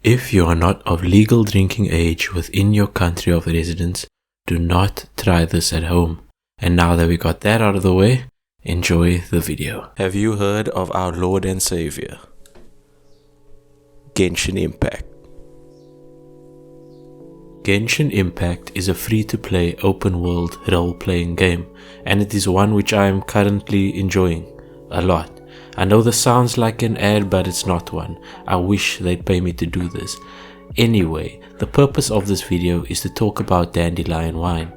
If you are not of legal drinking age within your country of residence, do not try this at home. And now that we got that out of the way, enjoy the video. Have you heard of our Lord and Savior, Genshin Impact? Genshin Impact is a free-to-play open-world role-playing game, and it is one which I am currently enjoying a lot. I know this sounds like an ad, but it's not one. I wish they'd pay me to do this. Anyway, the purpose of this video is to talk about Dandelion wine.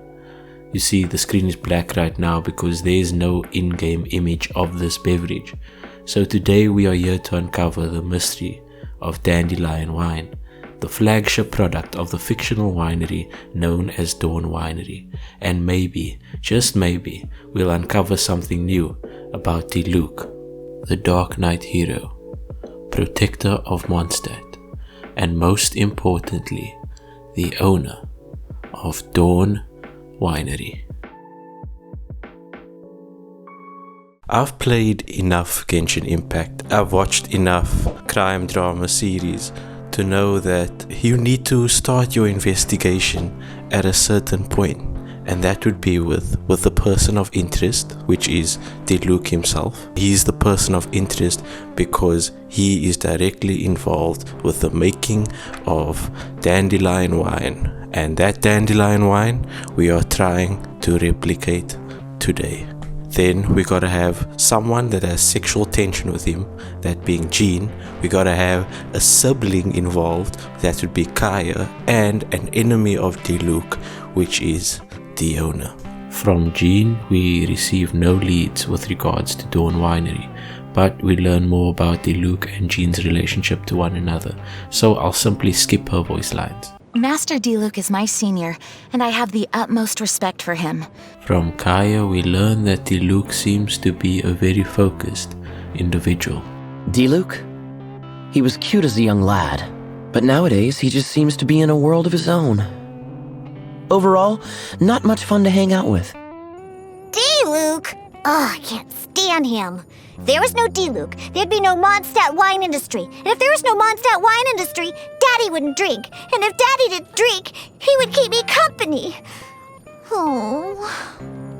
You see, the screen is black right now because there is no in-game image of this beverage. So today we are here to uncover the mystery of Dandelion wine, the flagship product of the fictional winery known as Dawn Winery. And maybe, just maybe, we'll uncover something new about Diluc, the Dark Knight hero, protector of Mondstadt, and most importantly, the owner of Dawn Winery. I've played enough Genshin Impact, I've watched enough crime drama series to know that you need to start your investigation at a certain point, and that would be with the person of interest, which is Diluc himself. He's the person of interest because he is directly involved with the making of Dandelion wine, and that Dandelion wine we are trying to replicate today. Then we gotta have someone that has sexual tension with him, that being Jean. We gotta have a sibling involved, that would be Kaya, and an enemy of Diluc, which is the owner. From Jean we receive no leads with regards to Dawn Winery, but we learn more about Diluc and Jean's relationship to one another, so I'll simply skip her voice lines. Master Diluc is my senior, and I have the utmost respect for him. From Kaya we learn that Diluc seems to be a very focused individual. Diluc? He was cute as a young lad, but nowadays he just seems to be in a world of his own. Overall, not much fun to hang out with. Diluc? Oh, I can't stand him. If there was no Diluc, there'd be no Mondstadt wine industry. And if there was no Mondstadt wine industry, Daddy wouldn't drink. And if Daddy didn't drink, he would keep me company. Oh.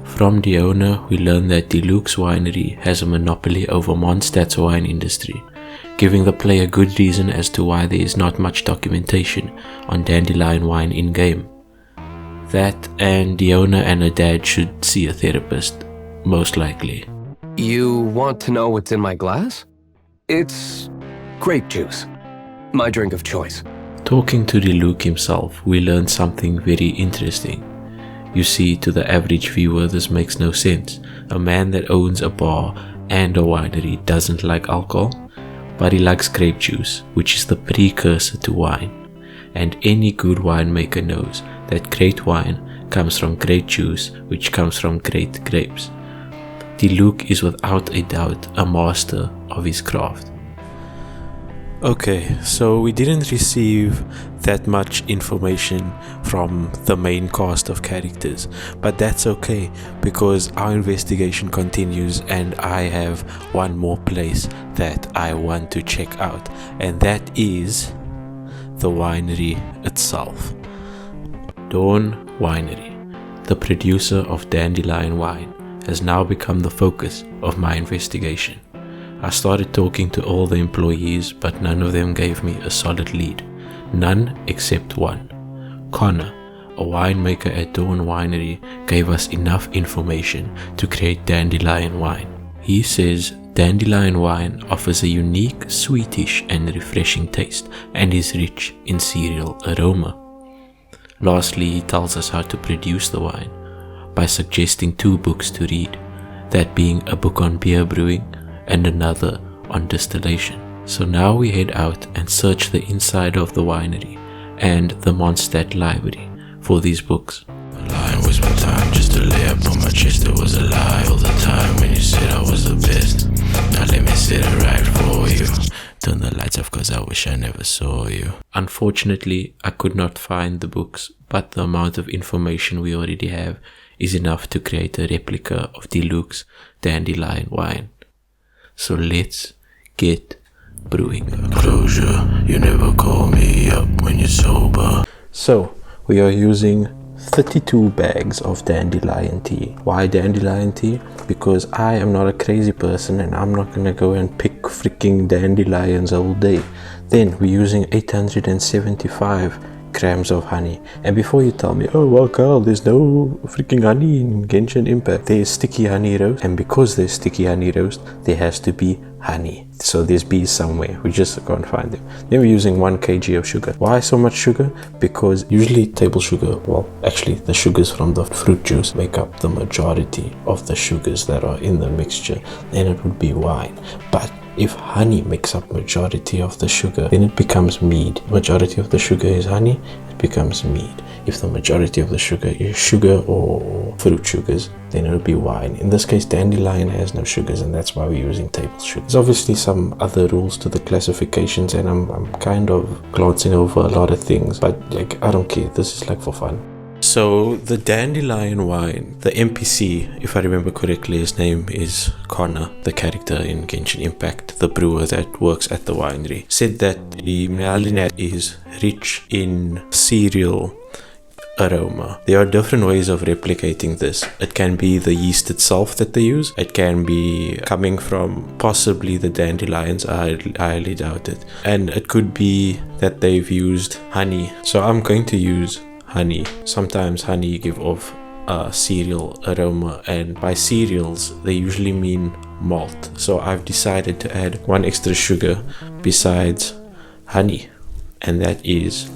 From the owner, we learn that Diluc's winery has a monopoly over Mondstadt's wine industry, giving the player good reason as to why there is not much documentation on Dandelion wine in-game. That and the owner and her dad should see a therapist, most likely. You want to know what's in my glass? It's grape juice, my drink of choice. Talking to Diluc himself, we learn something very interesting. You see, to the average viewer this makes no sense. A man that owns a bar and a winery doesn't like alcohol, but he likes grape juice, which is the precursor to wine. And any good winemaker knows that great wine comes from great juice, which comes from great grapes. Diluc is without a doubt a master of his craft. Okay, so we didn't receive that much information from the main cast of characters, but that's okay because our investigation continues and I have one more place that I want to check out, and that is the winery itself. Dawn Winery, the producer of Dandelion wine, has now become the focus of my investigation. I started talking to all the employees, but none of them gave me a solid lead. None except one. Connor, a winemaker at Dawn Winery, gave us enough information to create Dandelion wine. He says Dandelion wine offers a unique, sweetish and refreshing taste and is rich in cereal aroma. Lastly, he tells us how to produce the wine by suggesting 2 books to read, that being a book on beer brewing and another on distillation. So now we head out and search the inside of the winery and the Mondstadt library for these books. Lying was my time just to lay up on my chest. It was a lie all the time when you said I was the best. Now let me sit it right for you. Turn the lights off cause I wish I never saw you. Unfortunately, I could not find the books, but the amount of information we already have is enough to create a replica of Diluc's Dandelion wine. So let's get brewing. Closure, you never call me So we are using 32 bags of dandelion tea. Why dandelion tea? Because I am not a crazy person and I'm not gonna go and pick freaking dandelions all day. Then we're using 875 grams of honey. And before you tell me, oh well Carl, there's no freaking honey in Genshin Impact, there's sticky honey roast, and because there's sticky honey roast, there has to be honey. So there's bees somewhere, we just can't find them. Then we're using 1 kg of sugar. Why so much sugar? Because usually table sugar, well actually the sugars from the fruit juice make up the majority of the sugars that are in the mixture. Then it would be wine. But if honey makes up majority of the sugar, then it becomes mead. Majority of the sugar is honey, it becomes mead. If the majority of the sugar is sugar or fruit sugars, then it'll be wine. In this case, dandelion has no sugars, and that's why we're using table sugar. There's obviously some other rules to the classifications, and I'm kind of glancing over a lot of things, but like I don't care. This is like for fun. So the dandelion wine, the NPC, if I remember correctly, his name is Connor, the character in Genshin Impact, the brewer that works at the winery, said that the Mealinat is rich in cereal aroma. There are different ways of replicating this. It can be the yeast itself that they use. It can be coming from possibly the dandelions. I highly doubt it. And it could be that they've used honey. So I'm going to use honey. Sometimes honey give off a cereal aroma, and by cereals they usually mean malt. So I've decided to add 1 extra sugar besides honey, and that is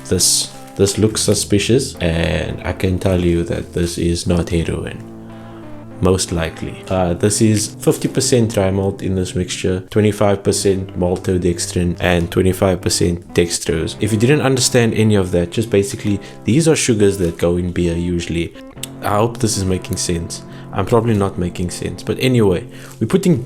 this. This looks suspicious, and I can tell you that this is not heroin. Most likely. This is 50% dry malt in this mixture, 25% maltodextrin, and 25% dextrose. If you didn't understand any of that, just basically these are sugars that go in beer usually. I hope this is making sense. I'm probably not making sense, but anyway, we're putting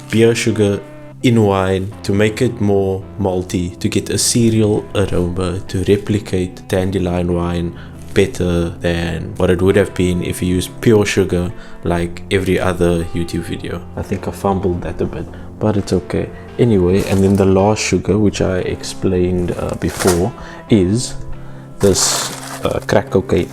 beer sugar in wine to make it more malty, to get a cereal aroma, to replicate dandelion wine better than what it would have been if you used pure sugar like every other YouTube video. I think I fumbled that a bit, but it's okay. Anyway, and then the last sugar, which I explained before, is this crack cocaine.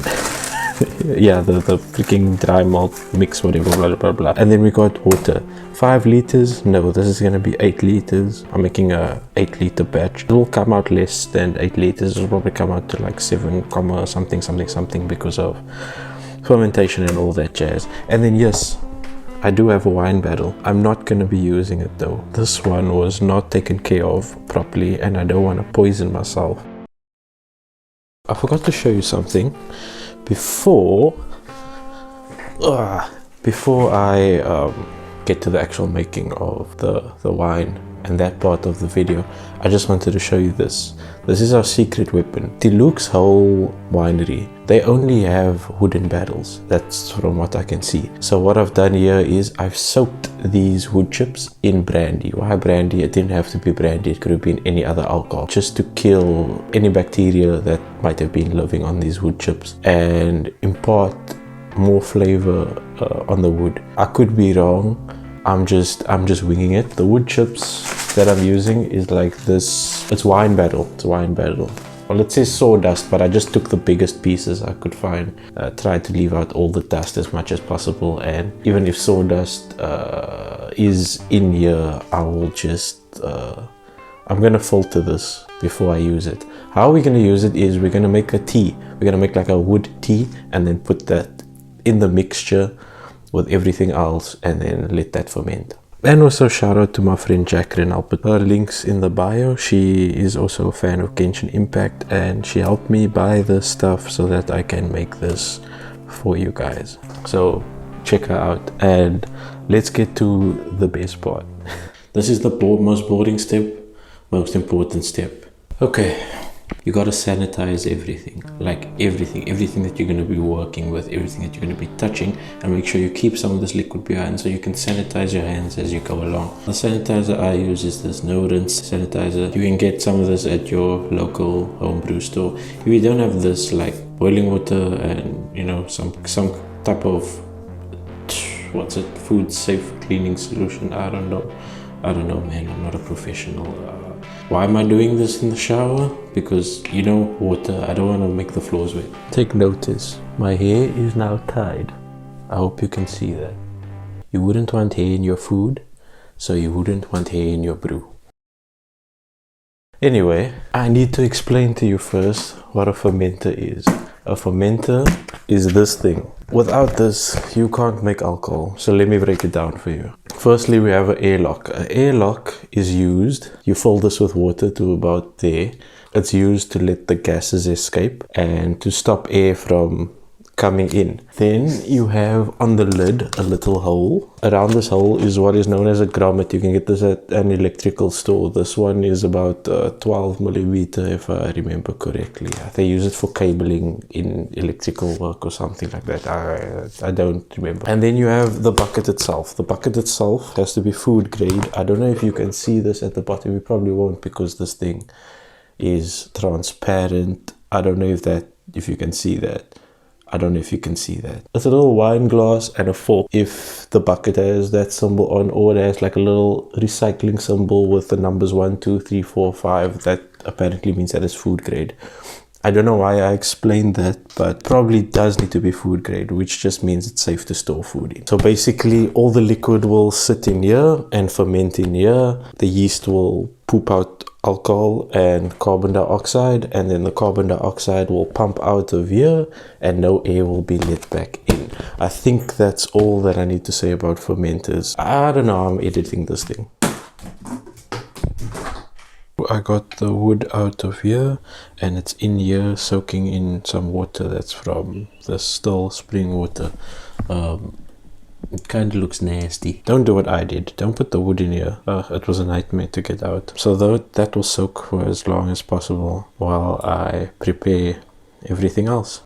Yeah, the freaking dry malt mix, whatever, blah blah blah. And then we got water. 5 liters. No, this is gonna be 8 liters. I'm making a 8 liter batch. It will come out less than 8 liters. It will probably come out to like 7, something because of fermentation and all that jazz. And then yes, I do have a wine barrel. I'm not gonna be using it though. This one was not taken care of properly, and I don't want to poison myself. I forgot to show you something. Before I get to the actual making of the wine and that part of the video, I just wanted to show you this. This is our secret weapon. Diluc's whole winery, they only have wooden barrels. That's from what I can see. So what I've done here is I've soaked these wood chips in brandy. Why brandy? It didn't have to be brandy. It could have been any other alcohol, just to kill any bacteria that might have been living on these wood chips and impart more flavor on the wood. I could be wrong. I'm just winging it. The wood chips that I'm using is like this. It's wine barrel. Well, it says sawdust, but I just took the biggest pieces I could find. Tried to leave out all the dust as much as possible, and even if sawdust is in here, I will just I'm gonna filter this before I use it. How we're gonna use it is we're gonna make a tea. We're gonna make like a wood tea and then put that in the mixture with everything else and then let that ferment. And also shout out to my friend Jacriinn. I'll put her links in the bio. She is also a fan of Genshin Impact, and she helped me buy this stuff so that I can make this for you guys. So check her out, and let's get to the best part. This is the most boring step, most important step. Okay, you gotta sanitize everything, like everything that you're gonna be working with, everything that you're gonna be touching, and make sure you keep some of this liquid behind so you can sanitize your hands as you go along. The sanitizer I use is this no rinse sanitizer. You can get some of this at your local homebrew store. If you don't have this, like boiling water and some type of food safe cleaning solution, I don't know man, I'm not a professional. Why am I doing this in the shower? Because, you know, water, I don't want to make the floors wet. Take notice, my hair is now tied. I hope you can see that. You wouldn't want hair in your food, so you wouldn't want hair in your brew. Anyway, I need to explain to you first what a fermenter is. A fermenter is this thing. Without this, you can't make alcohol. So let me break it down for you. Firstly, we have an airlock. An airlock is used, you fill this with water to about there. It's used to let the gases escape and to stop air from coming in. Then you have on the lid a little hole. Around this hole is what is known as a grommet. You can get this at an electrical store. This one is about 12 millimeter if I remember correctly. They use it for cabling in electrical work or something like that. I don't remember. And then you have the bucket itself. The bucket itself has to be food grade. I don't know if you can see this at the bottom. You probably won't because this thing is transparent. I don't know if you can see that. I don't know if you can see that. It's a little wine glass and a fork. If the bucket has that symbol on, or it has like a little recycling symbol with the numbers 1, 2, 3, 4, 5, that apparently means that it's food grade. I don't know why I explained that, but probably does need to be food grade, which just means it's safe to store food in. So basically all the liquid will sit in here and ferment in here. The yeast will poop out alcohol and carbon dioxide, and then the carbon dioxide will pump out of here and no air will be let back in. I think that's all that I need to say about fermenters. I don't know, I'm editing this thing. I got the wood out of here and it's in here soaking in some water that's from the still spring water. It kind of looks nasty. Don't do what I did. Don't put the wood in here. It was a nightmare to get out. So that will soak for as long as possible while I prepare everything else.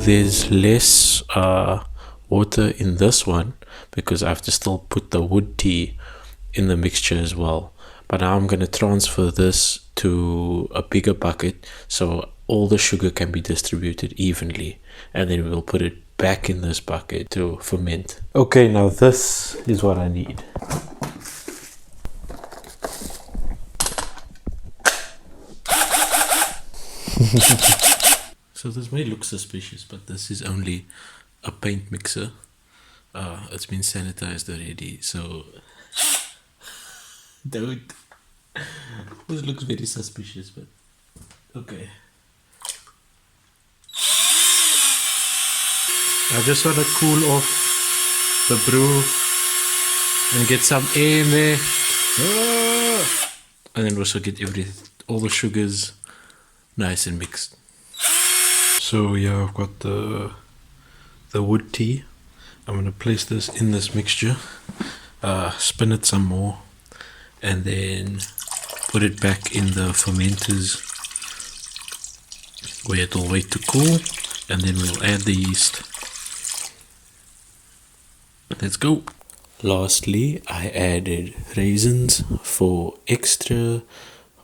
There's less water in this one because I have to still put the wood tea in the mixture as well. But now I'm going to transfer this to a bigger bucket so all the sugar can be distributed evenly, and then we'll put it back in this bucket to ferment. Okay, now this is what I need. So this may look suspicious, but this is only a paint mixer. It's been sanitized already, so don't. This looks very suspicious, but okay. I just want to cool off the brew and get some air in there, and then also get all the sugars nice and mixed. So yeah, I've got the wood tea. I'm gonna place this in this mixture, spin it some more, and then put it back in the fermenters where it'll wait to cool, and then we'll add the yeast. Let's go. Lastly, I added raisins for extra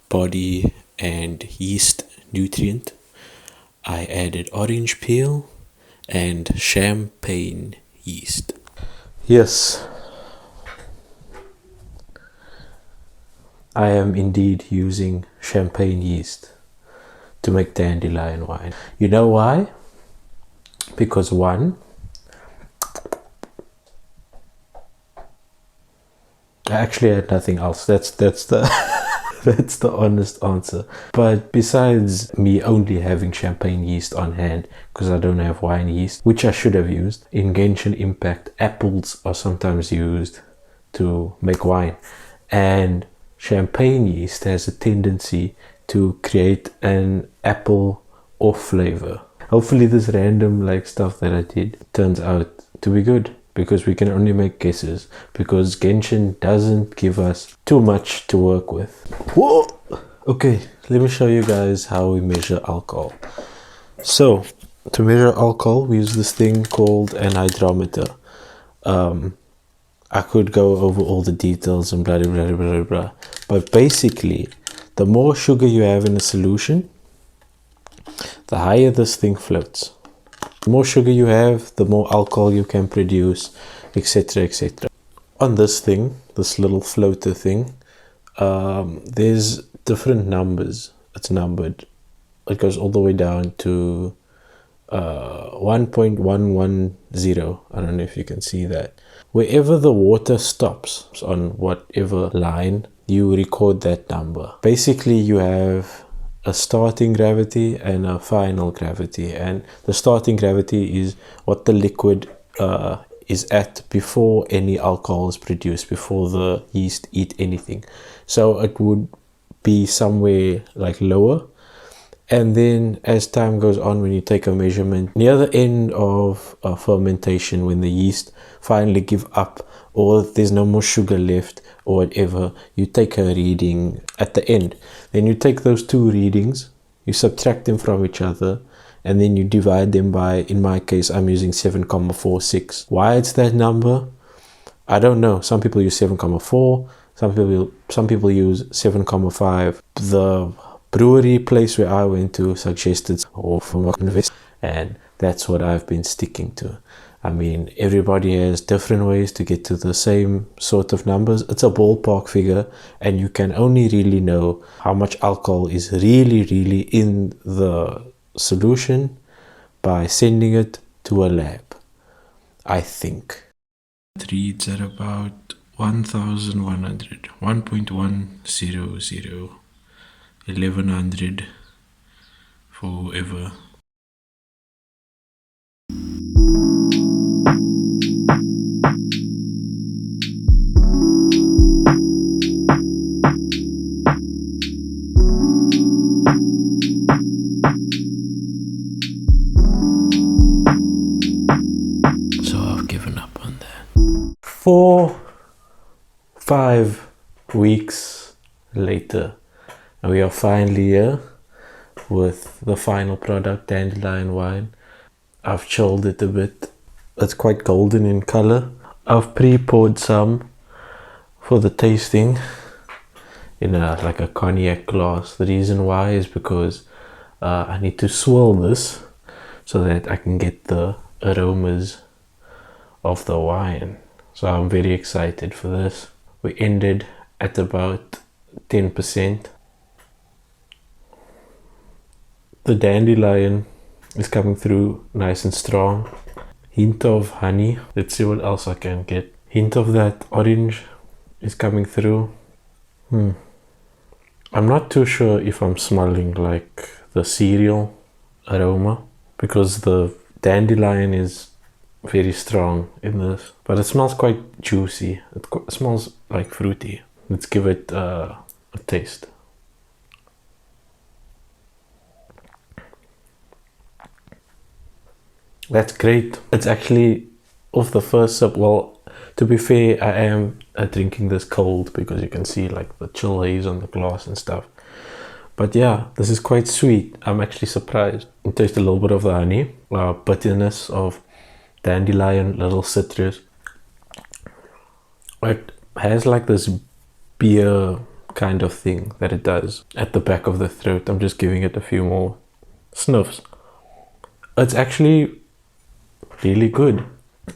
body and yeast nutrient. I added orange peel and champagne yeast. Yes, I am indeed using champagne yeast to make dandelion wine. You know why? Because one, I actually had nothing else. That's the that's the honest answer. But besides me only having champagne yeast on hand, because I don't have wine yeast, which I should have used, in Genshin Impact, apples are sometimes used to make wine. And champagne yeast has a tendency to create an apple off flavor. Hopefully this random like stuff that I did turns out to be good, because we can only make guesses, because Genshin doesn't give us too much to work with. Whoa! Okay, let me show you guys how we measure alcohol. So, to measure alcohol, we use this thing called an hydrometer. I could go over all the details and blah, blah, blah, blah, blah. But basically, the more sugar you have in a solution, the higher this thing floats. The more sugar you have, the more alcohol you can produce, etc, etc. On this thing, this little floater thing, there's different numbers. It's numbered. It goes all the way down to 1.110. I don't know if you can see that. Wherever the water stops on whatever line, you record that number. Basically, you have a starting gravity and a final gravity, and the starting gravity is what the liquid is at before any alcohol is produced, before the yeast eat anything. So it would be somewhere like lower, and then as time goes on, when you take a measurement near the end of fermentation, when the yeast finally give up, or there's no more sugar left or whatever, you take a reading at the end. Then you take those two readings, you subtract them from each other, and then you divide them by, in my case, I'm using 7.46. Why it's that number? I don't know. Some people use 7.4, some people use 7.5. The brewery place where I went to suggested, or from invest, and that's what I've been sticking to. I mean, everybody has different ways to get to the same sort of numbers. It's a ballpark figure, and you can only really know how much alcohol is really in the solution by sending it to a lab, I think. It reads at about 1,100, 1.100, 1,100 for whoever. So I've given up on that. 4-5 weeks later, and we are finally here with the final product, dandelion wine. I've chilled it a bit. It's quite golden in color. I've pre-poured some for the tasting in like a cognac glass. The reason why is because I need to swirl this so that I can get the aromas of the wine. So I'm very excited for this. We ended at about 10%. The dandelion is coming through nice and strong. Hint of honey. Let's see what else I can get. Hint of that orange is coming through. I'm not too sure if I'm smelling like the cereal aroma, because the dandelion is very strong in this, but it smells quite juicy. It smells like fruity. Let's give it a taste. That's great. It's actually off the first sip. Well, to be fair, I am drinking this cold because you can see like the chill haze on the glass and stuff. But yeah, this is quite sweet. I'm actually surprised. You taste a little bit of the honey, bitterness of dandelion, little citrus. It has like this beer kind of thing that it does at the back of the throat. I'm just giving it a few more sniffs. It's actually really good,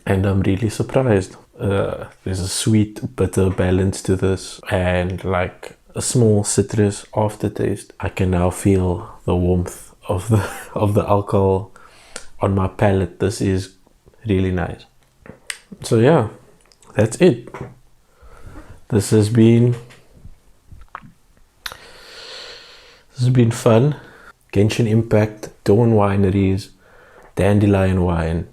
and I'm really surprised. There's a sweet bitter balance to this, and like a small citrus aftertaste. I can now feel the warmth of the alcohol on my palate. This is really nice. So yeah, that's it. This has been fun. Genshin Impact, Dawn Winery's Dandelion wine,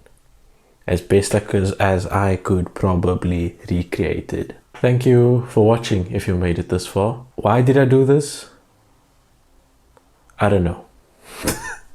as best as I could probably recreate it. Thank you for watching if you made it this far. Why did I do this? I don't know.